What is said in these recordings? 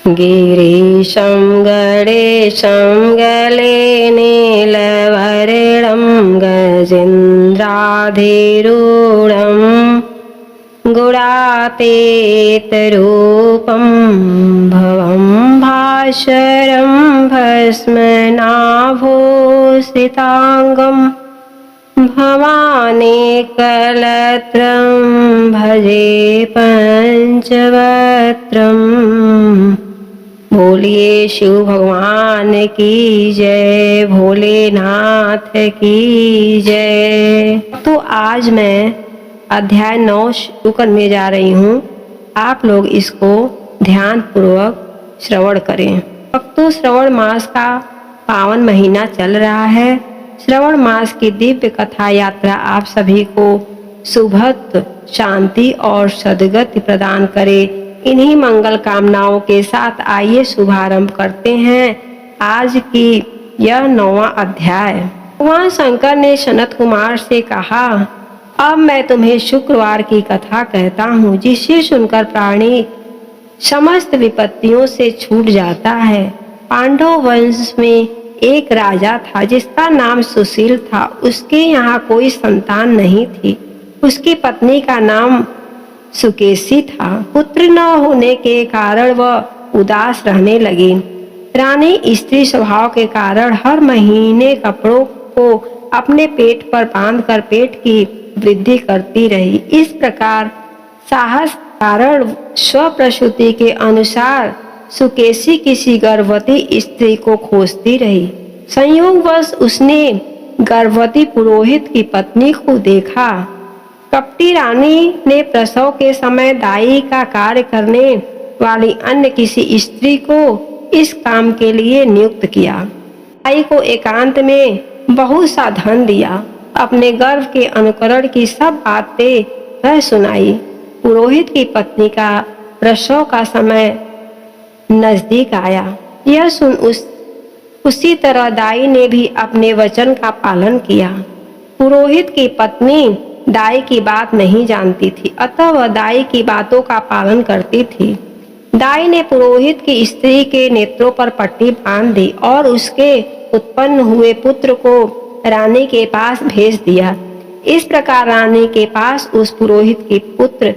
गिरीशं गणेशं गले नीलवर्णं गजेन्द्राधिरूढं गुडातीतरूपं भवं भास्वरं भस्मनाभूषिताङ्गं भवानेकलत्रं भजे पंचवक्त्रम्। बोलिए शिव भगवान की जय, भोलेनाथ की जय। तो आज मैं अध्याय 9 शुरू करने जा रही हूँ। आप लोग इसको ध्यान पूर्वक श्रवण करें। भक्तों, श्रवण मास का पावन महीना चल रहा है। श्रवण मास की दिव्य कथा यात्रा आप सभी को सुभद्र, शांति और सद्गति प्रदान करे। इन्हीं मंगल कामनाओं के साथ आइए शुभारंभ करते हैं आज की यह 9वां अध्याय। भगवान शंकर ने सनत कुमार से कहा, अब मैं तुम्हें शुक्रवार की कथा कहता हूँ, जिसे सुनकर प्राणी समस्त विपत्तियों से छूट जाता है। पांडव वंश में एक राजा था जिसका नाम सुशील था। उसके यहाँ कोई संतान नहीं थी। उसकी पत्नी का नाम सुकेशी था। पुत्र न होने के कारण वह उदास रहने लगी। रानी स्त्री स्वभाव के कारण हर महीने कपड़ों को अपने पेट पर बांधकर पेट की वृद्धि करती रही। इस प्रकार साहस कारण स्वप्रसूति के अनुसार सुकेशी किसी गर्भवती स्त्री को खोजती रही। संयोगवश उसने गर्भवती पुरोहित की पत्नी को देखा। कपटी रानी ने प्रसव के समय दाई का कार्य करने वाली अन्य किसी स्त्री को इस काम के लिए नियुक्त किया। दाई को एकांत में बहुत सा धन दिया। अपने गर्भ के अनुकरण की सब बातें वह सुनाई। पुरोहित की पत्नी का प्रसव का समय नजदीक आया। यह सुन उसी तरह दाई ने भी अपने वचन का पालन किया। पुरोहित की पत्नी दाई की बात नहीं जानती थी, अतः वह दाई की बातों का पालन करती थी। दाई ने पुरोहित की स्त्री के नेत्रों पर पट्टी बांध दी और उसके उत्पन्न हुए पुत्र को रानी के पास भेज दिया। इस प्रकार रानी के पास उस पुरोहित के पुत्र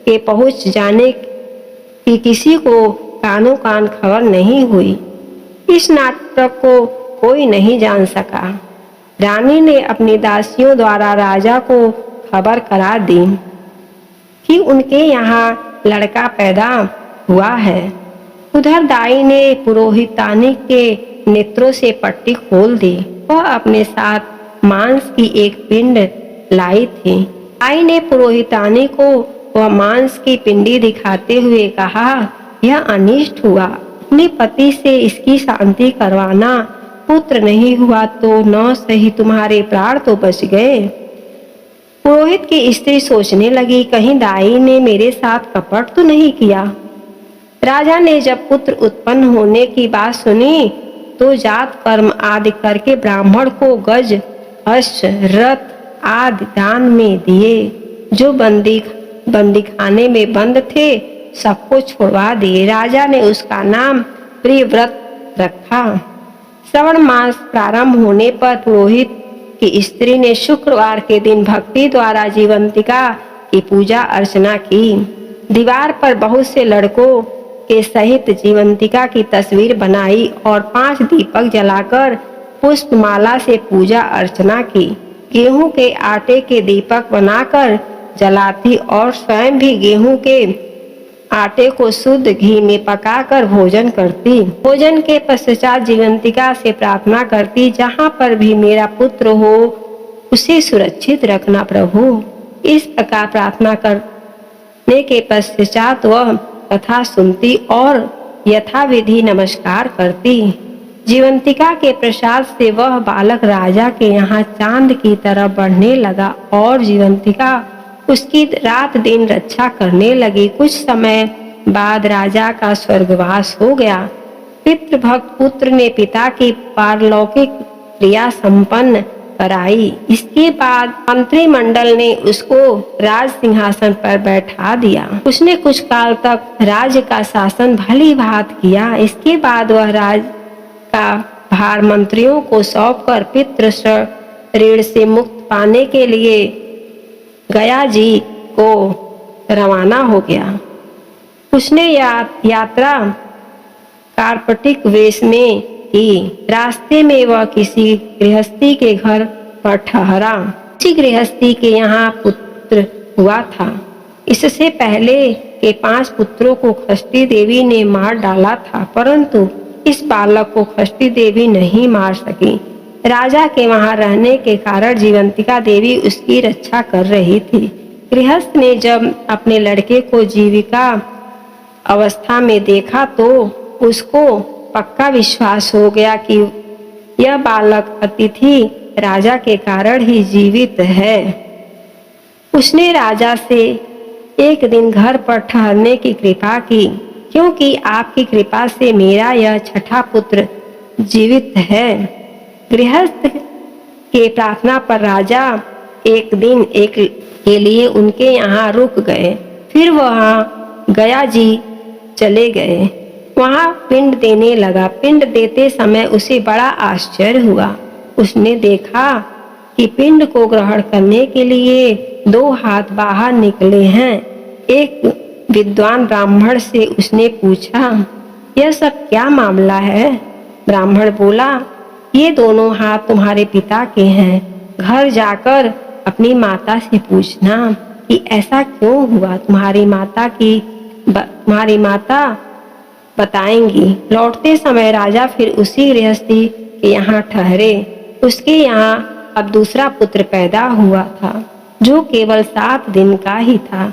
के पहुंच जाने की किसी को कानों कान खबर नहीं हुई। इस नाटक को कोई नहीं जान सका। रानी ने अपनी दासियों द्वारा राजा को खबर करा दी कि उनके यहाँ लड़का पैदा हुआ है। उधर दाई ने पुरोहितानी के नेत्रों से पट्टी खोल दी। वह अपने साथ मांस की एक पिंड लाई थी। दाई ने पुरोहितानी को वह मांस की पिंडी दिखाते हुए कहा, यह अनिष्ट हुआ। अपने पति से इसकी शांति करवाना। पुत्र नहीं हुआ तो न सही तुम्हारे प्राण तो बच गए। पुरोहित की स्त्री सोचने लगी, कहीं दाई ने मेरे साथ कपट तो नहीं किया। राजा ने जब पुत्र उत्पन्न होने की बात सुनी तो जात कर्म आदि करके ब्राह्मण को गज, अश्व, रथ आदि दान में दिए। जो बंदी खाने में बंद थे सबको छुड़वा दिए। राजा ने उसका नाम प्रियव्रत रखा। श्रवण मास प्रारंभ होने पर पुरोहित की स्त्री ने शुक्रवार के दिन भक्ति द्वारा जीवंतिका की पूजा अर्चना की। दीवार पर बहुत से लड़कों के सहित जीवंतिका की तस्वीर बनाई और 5 दीपक जलाकर पुष्पमाला से पूजा अर्चना की। गेहूं के आटे के दीपक बनाकर जलाती और स्वयं भी गेहूं के आटे को शुद्ध घी में पकाकर भोजन करती। भोजन के पश्चात जीवंतिका से प्रार्थना करती, जहाँ पर भी मेरा पुत्र हो उसे सुरक्षित रखना प्रभु। इस प्रकार प्रार्थना करने के पश्चात वह कथा सुनती और यथाविधि नमस्कार करती। जीवंतिका के प्रसाद से वह बालक राजा के यहाँ चांद की तरह बढ़ने लगा और जीवंतिका उसकी रात दिन रक्षा करने लगी। कुछ समय बाद राजा का स्वर्गवास हो गया। पितृभक्त पुत्र ने पिता की पारलौकिक क्रिया संपन्न कराई। इसके बाद मंत्रिमंडल ने उसको राज सिंहासन पर बैठा दिया। उसने कुछ काल तक राज्य का शासन भली भांति किया। इसके बाद वह राज का भार मंत्रियों को सौंपकर पितृ ऋण से मुक्त पाने के लिए गया जी को रवाना हो गया। उसने यात्रा कार्पटिक वेश में की। रास्ते में वह किसी गृहस्थी के घर पर ठहरा। उसी गृहस्थी के यहाँ पुत्र हुआ था। इससे पहले के 5 पुत्रों को षष्ठी देवी ने मार डाला था, परंतु इस बालक को षष्ठी देवी नहीं मार सकी। राजा के वहां रहने के कारण जीवंतिका देवी उसकी रक्षा कर रही थी। गृहस्थ ने जब अपने लड़के को जीविका अवस्था में देखा तो उसको पक्का विश्वास हो गया कि यह बालक अतिथि राजा के कारण ही जीवित है। उसने राजा से एक दिन घर पर ठहरने की कृपा की, क्योंकि आपकी कृपा से मेरा यह छठा पुत्र जीवित है। गृहस्थ के प्रार्थना पर राजा एक दिन के लिए उनके यहाँ रुक गए। फिर वहाँ गया जी चले गए। वहाँ पिंड देने लगा। पिंड देते समय उसे बड़ा आश्चर्य हुआ। उसने देखा कि पिंड को ग्रहण करने के लिए 2 हाथ बाहर निकले हैं। एक विद्वान ब्राह्मण से उसने पूछा, यह सब क्या मामला है? ब्राह्मण बोला, ये दोनों हाथ तुम्हारे पिता के हैं। घर जाकर अपनी माता से पूछना कि ऐसा क्यों हुआ। तुम्हारी माता बताएंगी। लौटते समय राजा फिर उसी गृहस्थी के यहाँ ठहरे। उसके यहाँ अब दूसरा पुत्र पैदा हुआ था, जो केवल 7 दिन का ही था।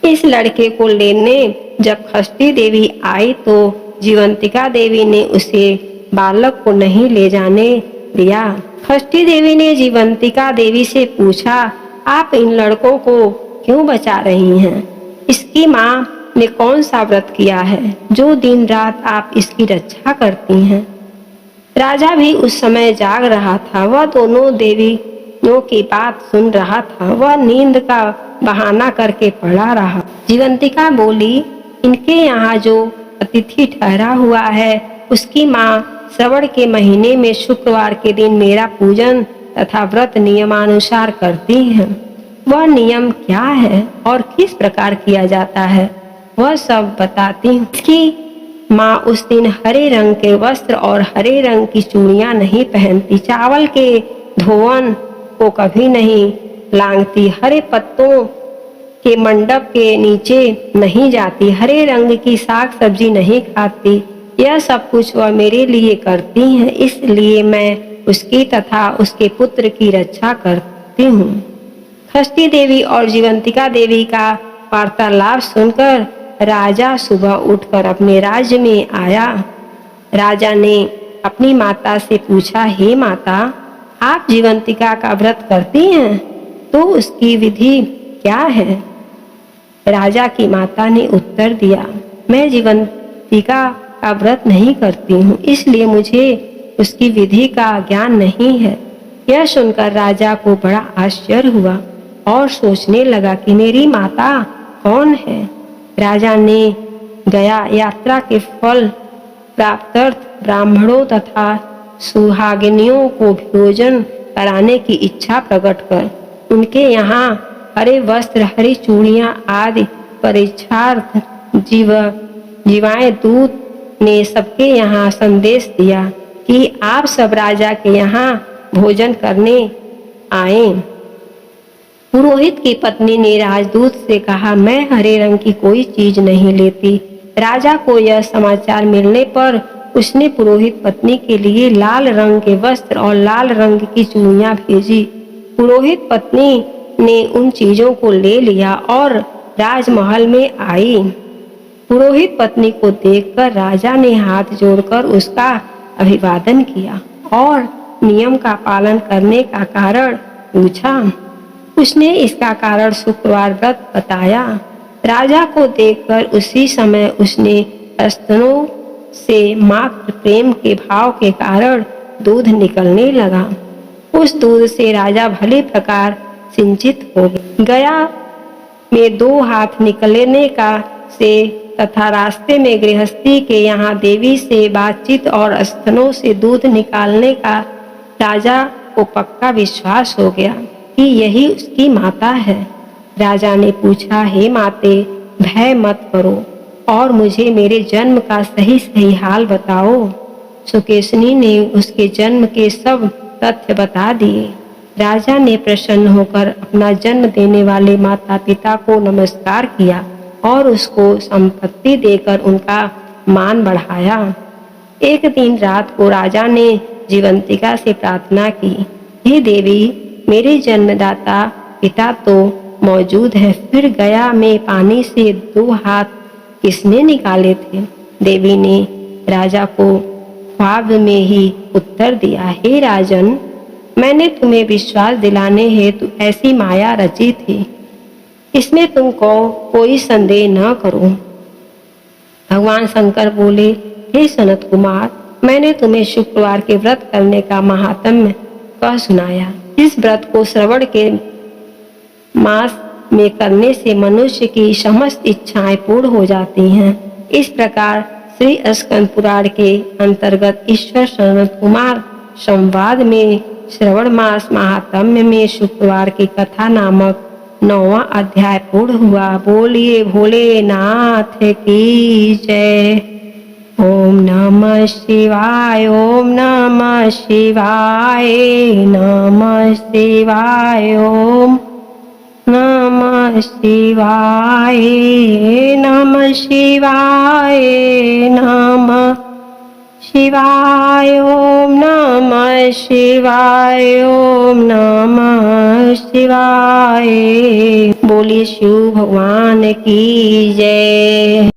इस लड़के को लेने जब षष्ठी देवी आई तो जीवंतिका देवी ने उसे बालक को नहीं ले जाने दिया। षष्ठी देवी ने जीवंतिका देवी से पूछा, आप इन लड़कों को क्यों बचा रही हैं? इसकी माँ ने कौन सा व्रत किया है जो दिन रात आप इसकी रक्षा करती हैं? राजा भी उस समय जाग रहा था। वह दोनों देवियों की बात सुन रहा था। वह नींद का बहाना करके पड़ा रहा। जीवंतिका बोली, इनके यहाँ जो अतिथि ठहरा हुआ है उसकी माँ श्रवण के महीने में शुक्रवार के दिन मेरा पूजन तथा व्रत नियमानुसार करती है। वह नियम क्या है और किस प्रकार किया जाता है वह सब बताती हूँ। इसकी माँ उस दिन हरे रंग के वस्त्र और हरे रंग की चूड़ियाँ नहीं पहनती, चावल के धोवन को कभी नहीं लांघती, हरे पत्तों के मंडप के नीचे नहीं जाती, हरे रंग की साग सब्जी नहीं खाती। यह सब कुछ वह मेरे लिए करती हैं, इसलिए मैं उसकी तथा उसके पुत्र की रक्षा करती हूँ। षष्ठी देवी और जीवंतिका देवी का वार्तालाप सुनकर राजा सुबह उठकर अपने राज्य में आया। राजा ने अपनी माता से पूछा, हे माता, आप जीवंतिका का व्रत करती हैं तो उसकी विधि क्या है? राजा की माता ने उत्तर दिया, मैं जीवंतिका का व्रत नहीं करती हूँ, इसलिए मुझे उसकी विधि का ज्ञान नहीं है। यह सुनकर राजा को बड़ा आश्चर्य हुआ और सोचने लगा कि मेरी माता कौन है। राजा ने गया यात्रा के फल प्राप्त्यर्थ ब्राह्मणों तथा सुहागिनियों को भोजन कराने की इच्छा प्रकट कर उनके यहाँ हरे वस्त्र, हरी चूड़ियाँ आदि परीक्षार्थ जीवाएं दूत ने सबके यहाँ संदेश दिया कि आप सब राजा के यहाँ भोजन करने आए। पुरोहित की पत्नी ने राजदूत से कहा, मैं हरे रंग की कोई चीज नहीं लेती। राजा को यह समाचार मिलने पर उसने पुरोहित पत्नी के लिए लाल रंग के वस्त्र और लाल रंग की चूड़ियां भेजी। पुरोहित पत्नी ने उन चीजों को ले लिया और राजमहल में आई। पुरोहित पत्नी को देखकर राजा ने हाथ जोड़कर उसका अभिवादन किया और नियम का पालन करने का कारण पूछा। उसने इसका कारण शुक्रवार व्रत बताया। राजा को देखकर उसी समय उसने स्तनों से मात्र प्रेम के भाव के कारण दूध निकलने लगा। उस दूध से राजा भले प्रकार सिंचित हो गया में 2 हाथ निकलने का से तथा रास्ते में गृहस्थी के यहाँ देवी से बातचीत और स्तनों से दूध निकालने का राजा को पक्का विश्वास हो गया कि यही उसकी माता है। राजा ने पूछा, हे माते, भय मत करो और मुझे मेरे जन्म का सही सही हाल बताओ। सुकेशनी ने उसके जन्म के सब तथ्य बता दिए। राजा ने प्रसन्न होकर अपना जन्म देने वाले माता पिता को नमस्कार किया और उसको संपत्ति देकर उनका मान बढ़ाया। एक दिन रात को राजा ने जीवंतिका से प्रार्थना की, हे देवी, मेरे जन्मदाता पिता तो मौजूद है, फिर गया में पानी से 2 हाथ किसने निकाले थे? देवी ने राजा को ख्वाब में ही उत्तर दिया, हे राजन, मैंने तुम्हें विश्वास दिलाने हेतु ऐसी माया रची थी, इसमें तुमको कोई संदेह न करो। भगवान शंकर बोले, हे सनत कुमार, मैंने तुम्हें शुक्रवार के व्रत करने का महात्म्य कह सुनाया। इस व्रत को श्रवण के मास में करने से मनुष्य की समस्त इच्छाएं पूर्ण हो जाती हैं। इस प्रकार श्री स्कंद पुराण के अंतर्गत ईश्वर सनत कुमार संवाद में श्रवण मास महात्म्य में शुक्रवार की कथा नामक 9वां अध्याय पूर्ण हुआ। बोलिए भोलेनाथ की जय। ओम नमः शिवाय, ओम नमः शिवाय, नमः शिवाय, ओम नमः शिवाय, नमः शिवाय, नमः शिवाय, ओम नमः शिवाय, ओम नमः शिवाय। बोलिए शिव भगवान की जय।